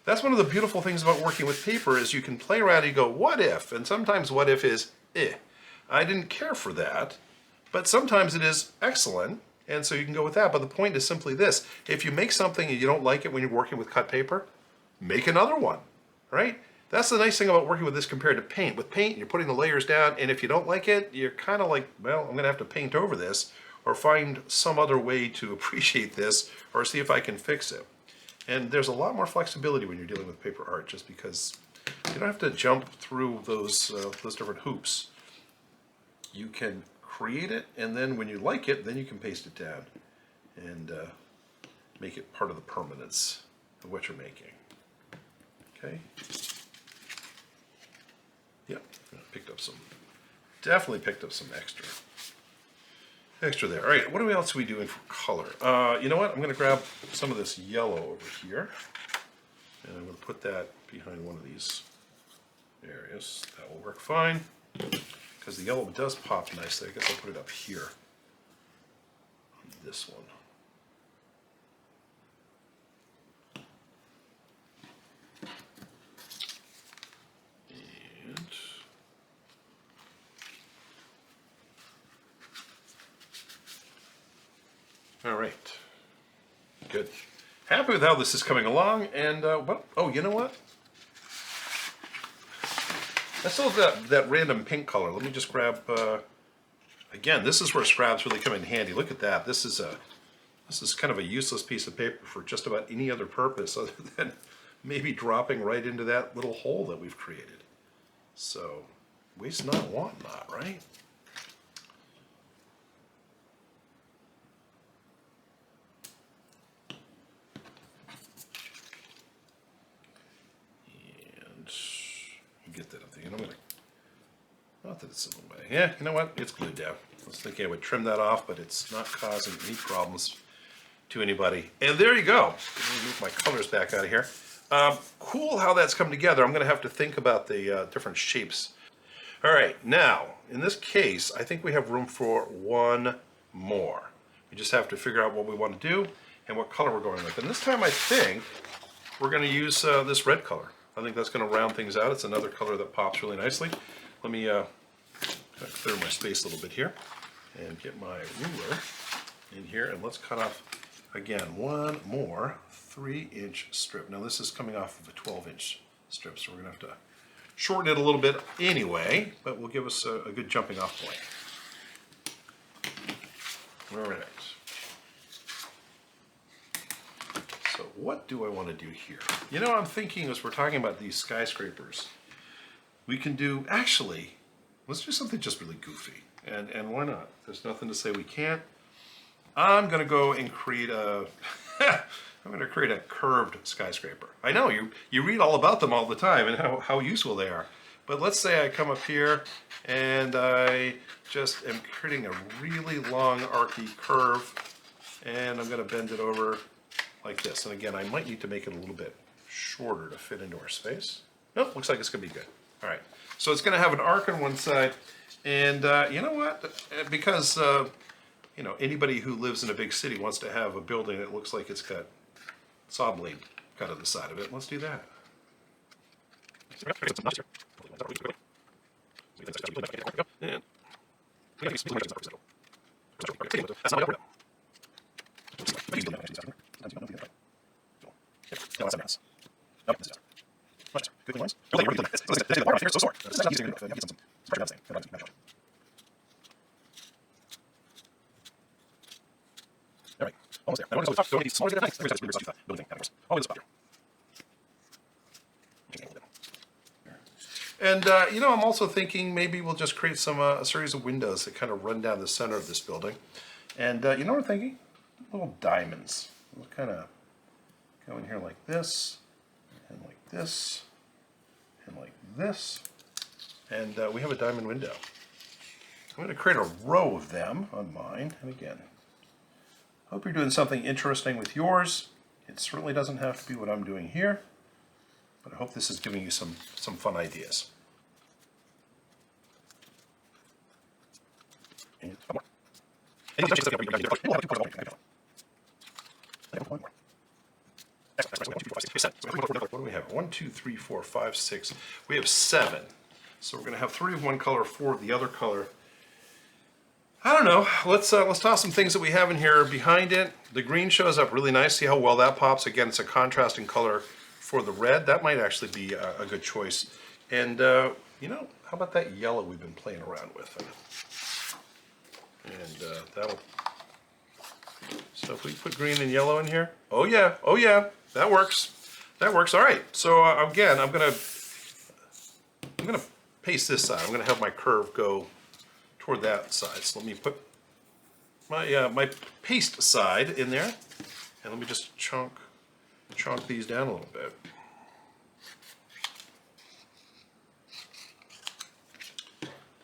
That's one of the beautiful things about working with paper is you can play around and you go, what if? And sometimes what if is, I didn't care for that. But sometimes it is excellent, and so you can go with that. But the point is simply this. If you make something and you don't like it when you're working with cut paper, make another one, right? That's the nice thing about working with this compared to paint. With paint, you're putting the layers down, and if you don't like it, you're kind of like, well, I'm gonna have to paint over this, or find some other way to appreciate this, or see if I can fix it. And there's a lot more flexibility when you're dealing with paper art, just because you don't have to jump through those different hoops. You can create it, and then when you like it, then you can paste it down and make it part of the permanence of what you're making. Okay. Yep, definitely picked up some extra there. All right, what else are we doing for color? You know what? I'm going to grab some of this yellow over here, and I'm going to put that behind one of these areas. That will work fine, because the yellow does pop nicely. I guess I'll put it up here on this one. All right, good. Happy with how this is coming along, and oh, you know what? I still have that random pink color. Let me just grab. Again, this is where scraps really come in handy. Look at that. This is kind of a useless piece of paper for just about any other purpose other than maybe dropping right into that little hole that we've created. So, waste not, want not, right? Get that up there. You know what? Not that it's in the way. Yeah, you know what? It's glued down. I was thinking I would trim that off, but it's not causing any problems to anybody. And there you go. Let me move my colors back out of here. Cool how that's come together. I'm going to have to think about the different shapes. All right, now, in this case, I think we have room for one more. We just have to figure out what we want to do and what color we're going with. And this time I think we're going to use this red color. I think that's going to round things out. It's another color that pops really nicely. Let me clear my space a little bit here and get my ruler in here, and let's cut off, again, one more 3-inch strip. Now this is coming off of a 12-inch strip, so we're going to have to shorten it a little bit anyway, but will give us a good jumping off point. All right. So what do I want to do here? You know, I'm thinking as we're talking about these skyscrapers, we can do, actually, let's do something just really goofy. And why not? There's nothing to say we can't. I'm going to go and create a, I'm going to create a curved skyscraper. I know, you read all about them all the time and how useful they are. But let's say I come up here and I just am creating a really long archy curve, and I'm going to bend it over like this. And again, I might need to make it a little bit shorter to fit into our space. Nope, looks like it's going to be good. All right, so it's going to have an arc on one side, and you know what? Because you know, anybody who lives in a big city wants to have a building that looks like it's got saw blade cut on the side of it. Let's do that. And you know, I'm also thinking maybe we'll just create some a series of windows that kind of run down the center of this building. And you know what I'm thinking? Little diamonds. We'll kind of go in here like this, and like this, and like this. And we have a diamond window. I'm going to create a row of them on mine. And again, hope you're doing something interesting with yours. It certainly doesn't have to be what I'm doing here, but I hope this is giving you some fun ideas. And one more. What do we have? 1, 2, 3, 4, 5, 6. We have 7. So we're going to have 3 of one color, 4 of the other color. I don't know. Let's toss some things that we have in here behind it. The green shows up really nice. See how well that pops? Again, it's a contrasting color for the red. That might actually be a good choice. And, you know, how about that yellow we've been playing around with? And that'll... So if we put green and yellow in here, oh yeah, that works. That works. All right. So again, I'm gonna paste this side. I'm gonna have my curve go toward that side. So let me put my my paste side in there, and let me just chunk these down a little bit.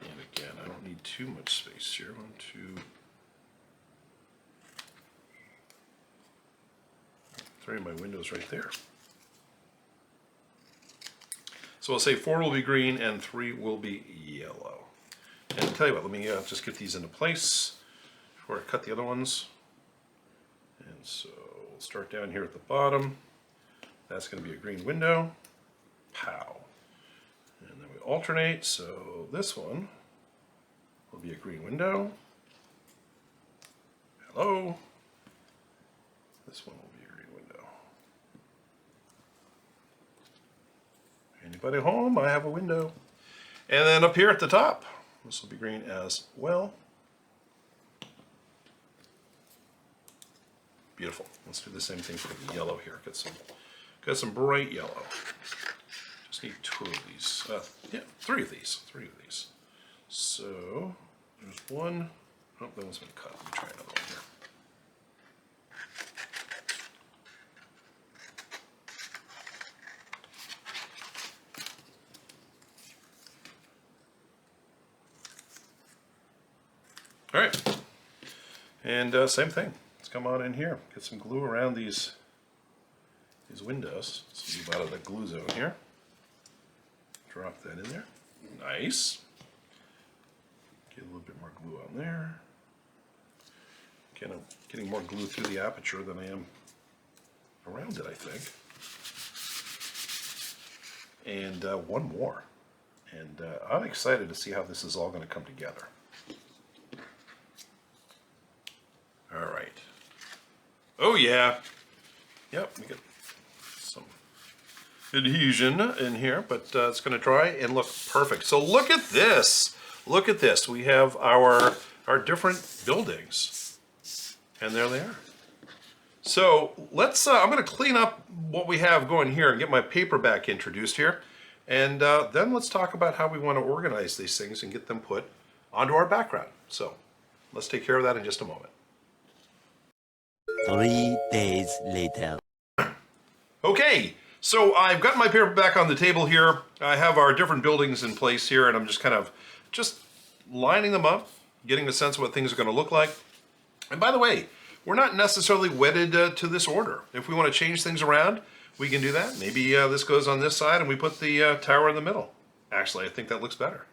And again, I don't need too much space here. 1, 2, 3 of my windows right there. So I'll say 4 will be green and 3 will be yellow. And I'll tell you what, let me just get these into place before I cut the other ones. And so we'll start down here at the bottom. That's going to be a green window. Pow. And then we alternate, so this one will be a green window. Hello. This one will be a green window. Anybody home? I have a window. And then up here at the top, this will be green as well. Beautiful. Let's do the same thing for the yellow here. Got some bright yellow. Just need 2 of these. Yeah, 3 of these. 3 of these. So there's one. Oh, that one's been cut. Let me try another one here. All right, and same thing. Let's come on in here. Get some glue around these windows. Let's move out of the glue zone here. Drop that in there. Nice. Get a little bit more glue on there. Again, I'm getting more glue through the aperture than I am around it, I think. And one more. And I'm excited to see how this is all going to come together. All right. Oh yeah. Yep, we get some adhesion in here, but it's going to dry and look perfect. So look at this. Look at this. We have our different buildings, and there they are. So let's. I'm going to clean up what we have going here and get my paper back introduced here, and then let's talk about how we want to organize these things and get them put onto our background. So let's take care of that in just a moment. 3 days later. Okay, so I've got my paper back on the table here. I have our different buildings in place here, and I'm just kind of lining them up, getting a sense of what things are going to look like. And by the way, we're not necessarily wedded to this order. If we want to change things around, we can do that. Maybe this goes on this side and we put the tower in the middle. Actually, I think that looks better.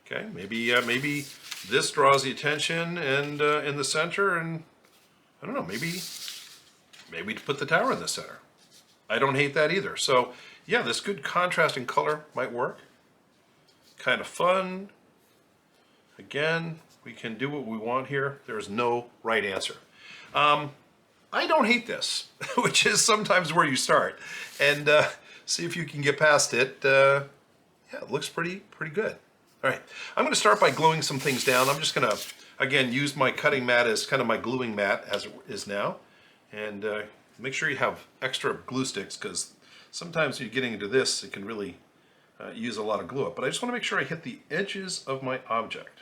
Okay, maybe this draws the attention and in the center, and I don't know, maybe to put the tower in the center. I don't hate that either. So yeah, this good contrast in color might work. Kind of fun. Again, we can do what we want here. There's no right answer. I don't hate this, which is sometimes where you start. And see if you can get past it. Yeah, it looks pretty good. All right, I'm going to start by gluing some things down. I'm just going to, again, use my cutting mat as kind of my gluing mat as it is now. And make sure you have extra glue sticks, because sometimes you're getting into this, it can really use a lot of glue up. But I just want to make sure I hit the edges of my object.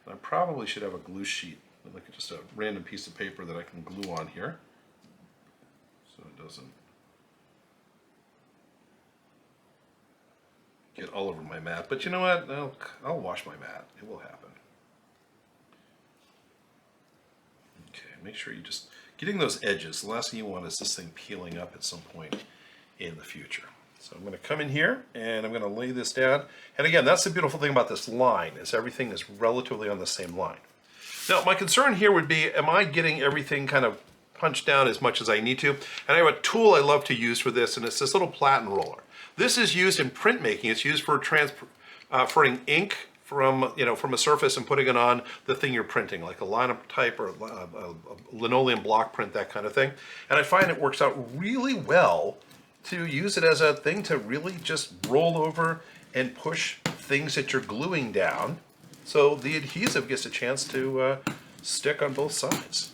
And I probably should have a glue sheet, like just a random piece of paper that I can glue on here, so it doesn't get all over my mat. But you know what? I'll wash my mat. It will happen. Okay, make sure you just getting those edges. The last thing you want is this thing peeling up at some point in the future. So I'm going to come in here and I'm going to lay this down. And again, that's the beautiful thing about this line, is everything is relatively on the same line. Now, my concern here would be, am I getting everything kind of punched down as much as I need to? And I have a tool I love to use for this, and it's this little platen roller. This is used in printmaking. It's used for transferring ink from a surface and putting it on the thing you're printing, like a linotype or a linoleum block print, that kind of thing. And I find it works out really well to use it as a thing to really just roll over and push things that you're gluing down, so the adhesive gets a chance to stick on both sides.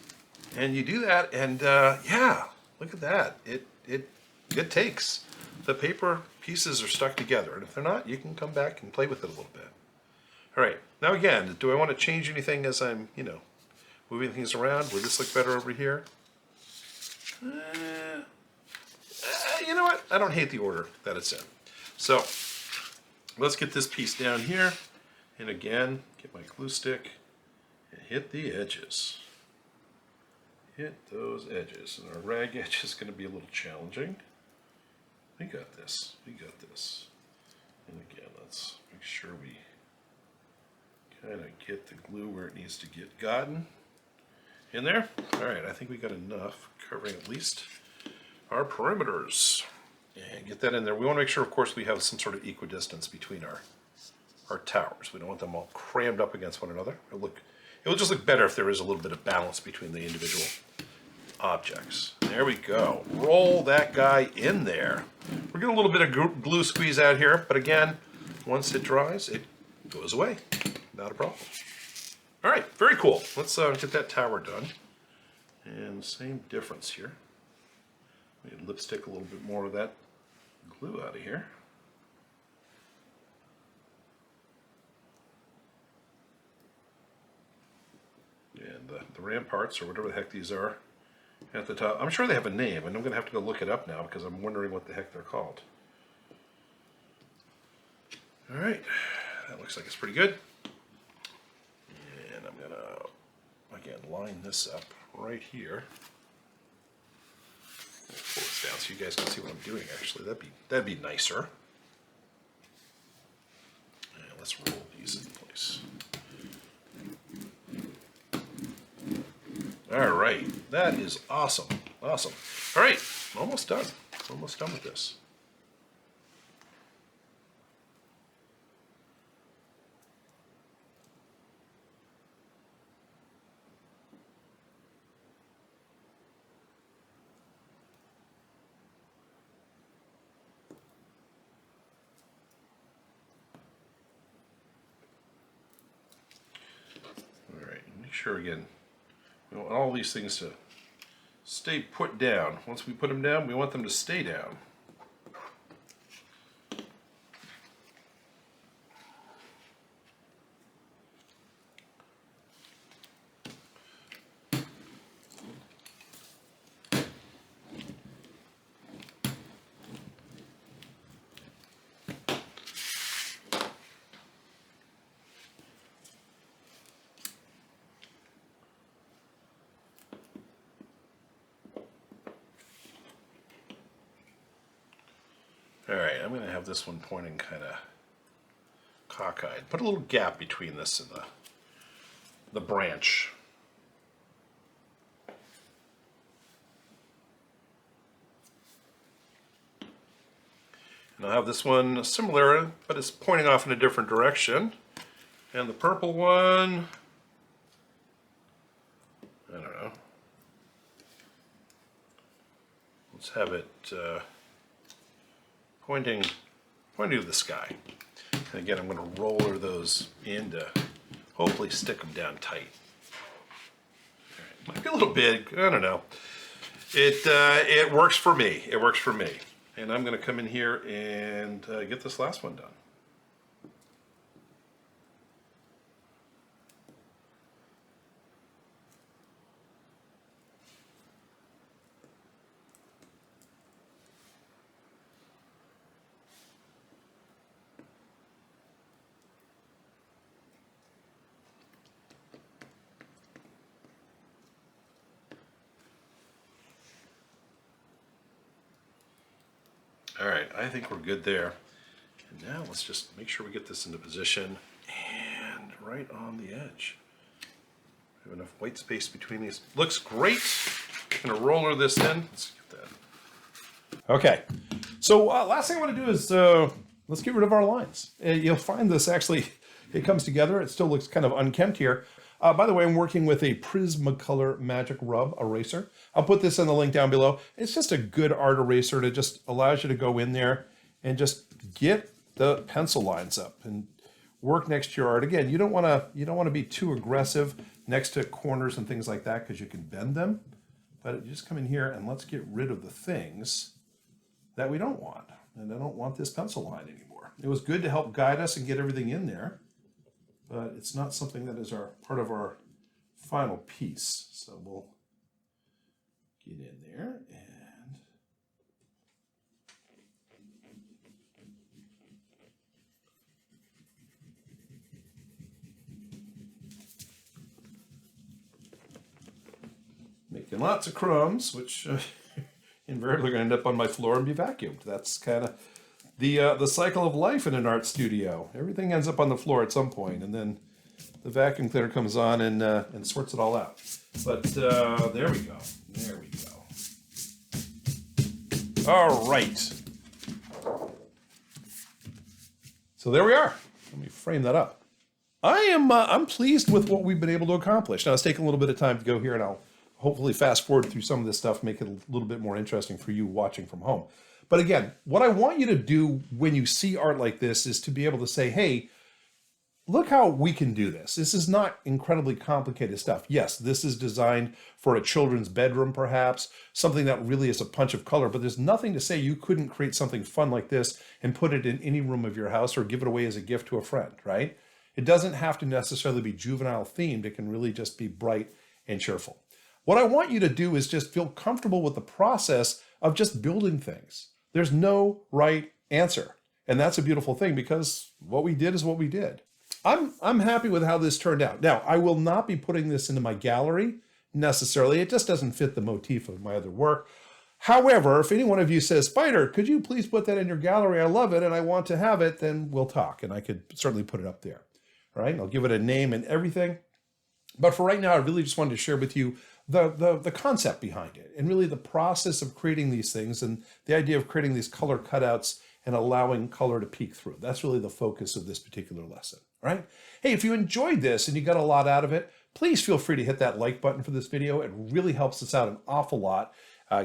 And you do that, and yeah, look at that. It takes. The paper pieces are stuck together, and if they're not, you can come back and play with it a little bit. All right, now again, do I want to change anything as I'm, moving things around? Would this look better over here? You know what? I don't hate the order that it's in. So let's get this piece down here, and again, get my glue stick and hit the edges. Hit those edges, and our rag edge is going to be a little challenging. We got this. We got this. And again, let's make sure we kind of get the glue where it needs to get gotten. In there? All right, I think we got enough covering at least our perimeters. And get that in there. We want to make sure, of course, we have some sort of equidistance between our towers. We don't want them all crammed up against one another. It'll just look better if there is a little bit of balance between the individual objects. There we go. Roll that guy in there. We're getting a little bit of glue squeeze out here, but again, once it dries, it goes away. Not a problem. All right, very cool. Let's get that tower done. And same difference here. We need lipstick a little bit more of that glue out of here. And the ramparts, or whatever the heck these are, at the top. I'm sure they have a name, and I'm going to have to go look it up now because I'm wondering what the heck they're called. All right, that looks like it's pretty good. And I'm going to, again, line this up right here. Pull this down so you guys can see what I'm doing, actually. That'd be nicer. And let's roll these in place. All right, that is awesome, awesome. All right, almost done with this. All right, make sure again, we want all these things to stay put down. Once we put them down, we want them to stay down. All right, I'm going to have this one pointing kind of cockeyed. Put a little gap between this and the branch. And I'll have this one similar, but it's pointing off in a different direction. And the purple one, I don't know. Let's have it pointing to the sky. And again, I'm going to roller those in to hopefully stick them down tight. All right. Might be a little big, I don't know. It works for me. It works for me. And I'm going to come in here and get this last one done. All right, I think we're good there. And now let's just make sure we get this into position and right on the edge. We have enough white space between these. Looks great. I'm gonna roller this in. Let's get that. Okay, so last thing I want to do is let's get rid of our lines. You'll find this actually, it comes together. It still looks kind of unkempt here. By the way, I'm working with a Prismacolor Magic Rub eraser. I'll put this in the link down below. It's just a good art eraser that just allows you to go in there and just get the pencil lines up and work next to your art. Again, you don't want to be too aggressive next to corners and things like that because you can bend them. But you just come in here and let's get rid of the things that we don't want. And I don't want this pencil line anymore. It was good to help guide us and get everything in there, but it's not something that is part of our final piece. So we'll get in there and making lots of crumbs, which invariably are going to end up on my floor and be vacuumed. That's kind of the cycle of life in an art studio. Everything ends up on the floor at some point, and then the vacuum cleaner comes on and sorts it all out. But there we go. There we go. All right. So there we are. Let me frame that up. I'm pleased with what we've been able to accomplish. Now it's taken a little bit of time to go here, and I'll hopefully fast forward through some of this stuff, make it a little bit more interesting for you watching from home. But again, what I want you to do when you see art like this is to be able to say, hey, look how we can do this. This is not incredibly complicated stuff. Yes, this is designed for a children's bedroom, perhaps, something that really is a punch of color, but there's nothing to say you couldn't create something fun like this and put it in any room of your house or give it away as a gift to a friend, right? It doesn't have to necessarily be juvenile themed. It can really just be bright and cheerful. What I want you to do is just feel comfortable with the process of just building things. There's no right answer. And that's a beautiful thing because what we did is what we did. I'm happy with how this turned out. Now, I will not be putting this into my gallery necessarily. It just doesn't fit the motif of my other work. However, if any one of you says, Spider, could you please put that in your gallery? I love it and I want to have it, then we'll talk. And I could certainly put it up there. All right, I'll give it a name and everything. But for right now, I really just wanted to share with you the concept behind it and really the process of creating these things and the idea of creating these color cutouts and allowing color to peek through. That's really the focus of this particular lesson, right? Hey, if you enjoyed this and you got a lot out of it, please feel free to hit that like button for this video. It really helps us out an awful lot,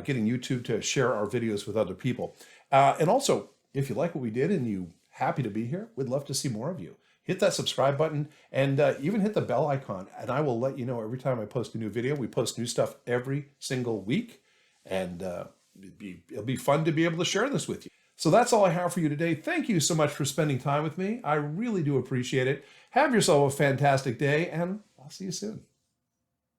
getting YouTube to share our videos with other people. And also, if you like what we did and you're happy to be here, we'd love to see more of you. Hit that subscribe button and even hit the bell icon, and I will let you know every time I post a new video. We post new stuff every single week, and it'll be fun to be able to share this with you. So that's all I have for you today. Thank you so much for spending time with me. I really do appreciate it. Have yourself a fantastic day, and I'll see you soon.